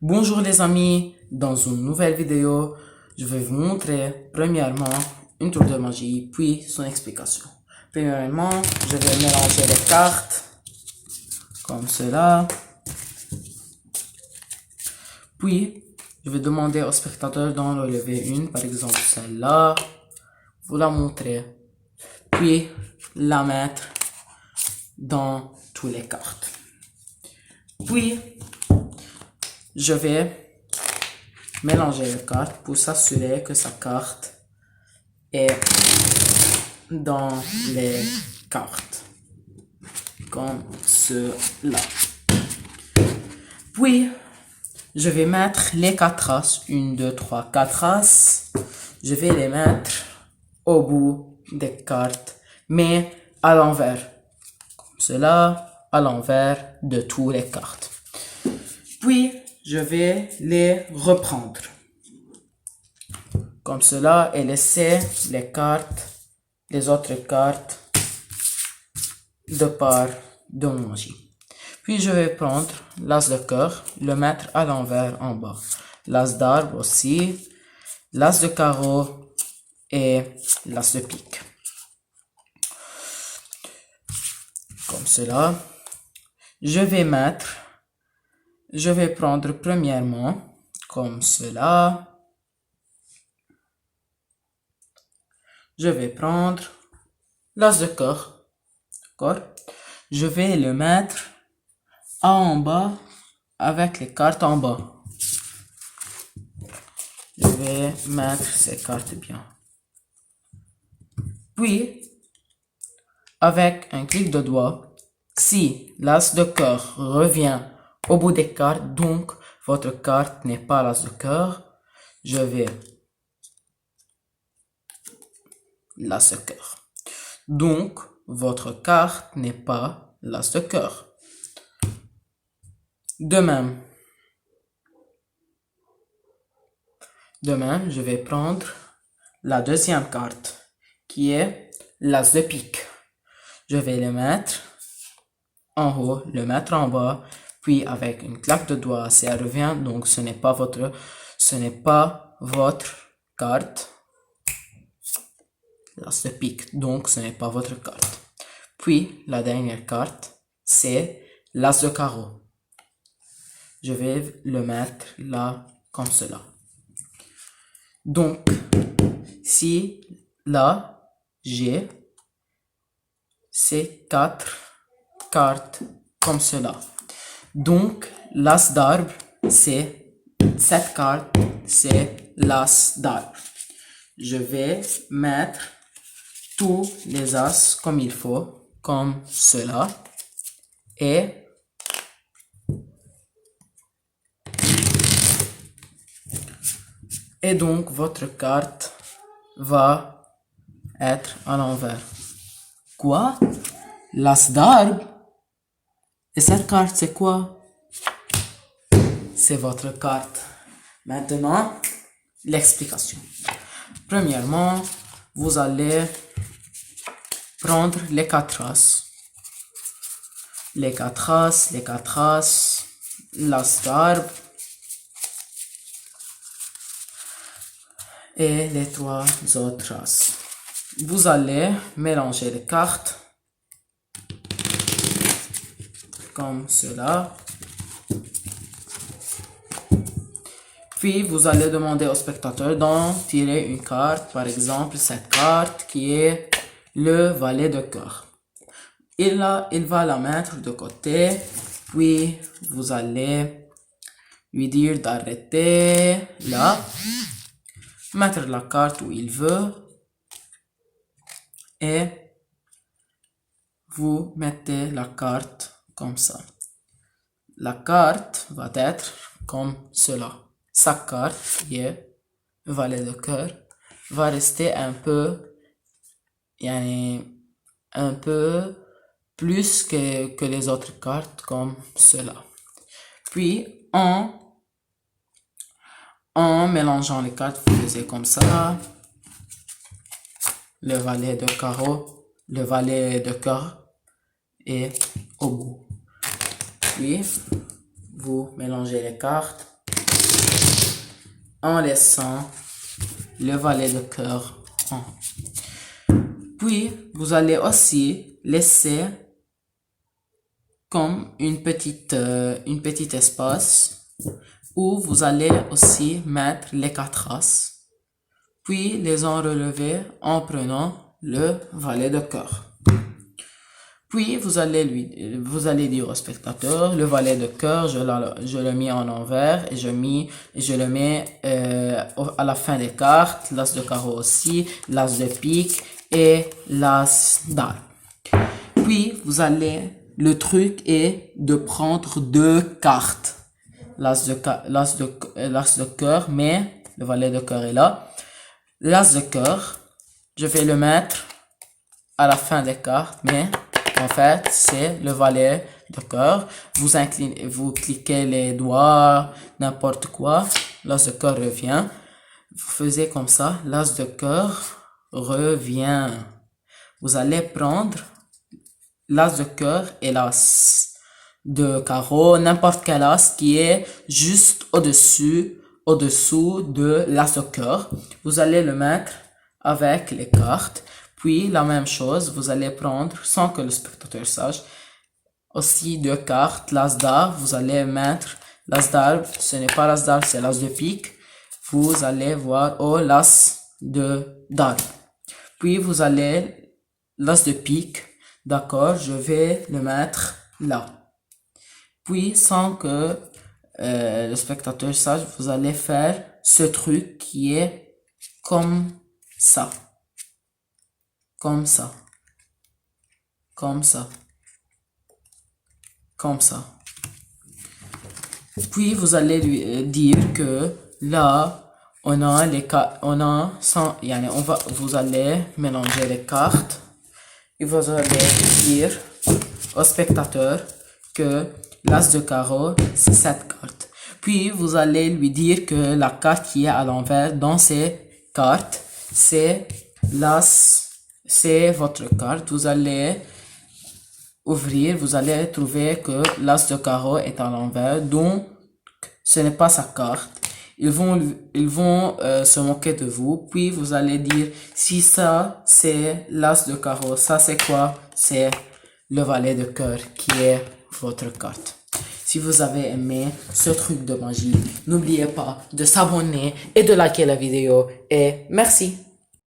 Bonjour les amis, dans une nouvelle vidéo, je vais vous montrer premièrement une tour de magie, puis son explication. Premièrement, je vais mélanger les cartes, comme cela. Puis, je vais demander au spectateur d'en relever une, par exemple celle-là, vous la montrer, puis la mettre dans toutes les cartes. Puis, je vais mélanger les cartes pour s'assurer que sa carte est dans les cartes, comme cela. Puis, je vais mettre les 4 as, 1, 2, 3, 4 as, je vais les mettre au bout des cartes, mais à l'envers, comme cela, à l'envers de toutes les cartes. Puis, je vais les reprendre, comme cela, et laisser les cartes, les autres cartes, de part de mon magie. Puis je vais prendre l'as de cœur, le mettre à l'envers en bas. L'as d'arbre aussi, l'as de carreau et l'as de pique. Comme cela. Je vais prendre premièrement, comme cela. Je vais prendre l'as de cœur. D'accord? Je vais le mettre en bas avec les cartes en bas. Je vais mettre ces cartes bien. Puis, avec un clic de doigt, si l'as de cœur revient au bout des cartes, donc votre carte n'est pas l'as de cœur, je vais l'as de cœur. Donc, votre carte n'est pas l'as de cœur. De même, je vais prendre la deuxième carte, qui est l'as de pique. Je vais le mettre en haut, le mettre en bas, puis avec une claque de doigts, si elle revient, donc ce n'est pas votre carte, l'as de pique, donc ce n'est pas votre carte. Puis, la dernière carte, c'est l'as de carreau. Je vais le mettre là, comme cela. Donc, si là, j'ai ces 4 cartes comme cela. Donc, l'as d'arbre, c'est cette carte, c'est l'as d'arbre. Je vais mettre tous les as comme il faut, comme cela. Et donc, votre carte va être à l'envers. Quoi? L'as d'arbre? Et cette carte, c'est quoi? C'est votre carte. Maintenant, l'explication. Premièrement, vous allez prendre les 4 as. Les 4 as, l'as d'arbre et les 3 autres as. Vous allez mélanger les cartes comme cela. Puis vous allez demander au spectateur d'en tirer une carte, par exemple cette carte qui est le valet de cœur. Il va la mettre de côté, puis vous allez lui dire d'arrêter là, mettre la carte où il veut et vous mettez la carte comme ça. La carte va être comme cela. Sa carte, qui est valet de cœur, va rester un peu plus que les autres cartes comme cela. Puis, en mélangeant les cartes, vous faisiez comme ça. Le valet de carreau, le valet de cœur et au bout. Puis, vous mélangez les cartes en laissant le valet de cœur en. Puis, vous allez aussi laisser comme une petite espace où vous allez aussi mettre les 4 as, puis les enrelever en prenant le valet de cœur. Puis vous allez dire au spectateur, le valet de cœur, je le mets en envers et je le mets à la fin des cartes, l'as de carreau aussi, l'as de pique et l'as d'arme. Puis le truc est de prendre 2 cartes, l'as de cœur, mais le valet de cœur est là. L'as de cœur, je vais le mettre à la fin des cartes, mais en fait, c'est le valet de cœur. Vous cliquez les doigts, n'importe quoi. L'as de cœur revient. Vous faites comme ça. L'as de cœur revient. Vous allez prendre l'as de cœur et l'as de carreau, n'importe quel as qui est juste au-dessous de l'as de cœur. Vous allez le mettre avec les cartes. Puis, la même chose, vous allez prendre, sans que le spectateur sache, aussi 2 cartes, l'as d'arbre, vous allez mettre l'as d'arbre, ce n'est pas l'as d'arbre, c'est l'as de pique. Vous allez voir, oh, l'as d'arbre. Puis, vous allez, l'as de pique, d'accord, je vais le mettre là. Puis, sans que le spectateur sache, vous allez faire ce truc qui est comme ça. Comme ça. Comme ça. Comme ça. Puis vous allez lui dire que là, vous allez mélanger les cartes et vous allez dire au spectateur que l'as de carreau, c'est cette carte. Puis vous allez lui dire que la carte qui est à l'envers dans ces cartes, c'est votre carte. Vous allez ouvrir, vous allez trouver que l'as de carreau est à l'envers, donc ce n'est pas sa carte. Ils vont se moquer de vous, puis vous allez dire si ça c'est l'as de carreau, ça c'est quoi? C'est le valet de cœur qui est votre carte. Si vous avez aimé ce truc de magie, n'oubliez pas de s'abonner et de liker la vidéo et merci.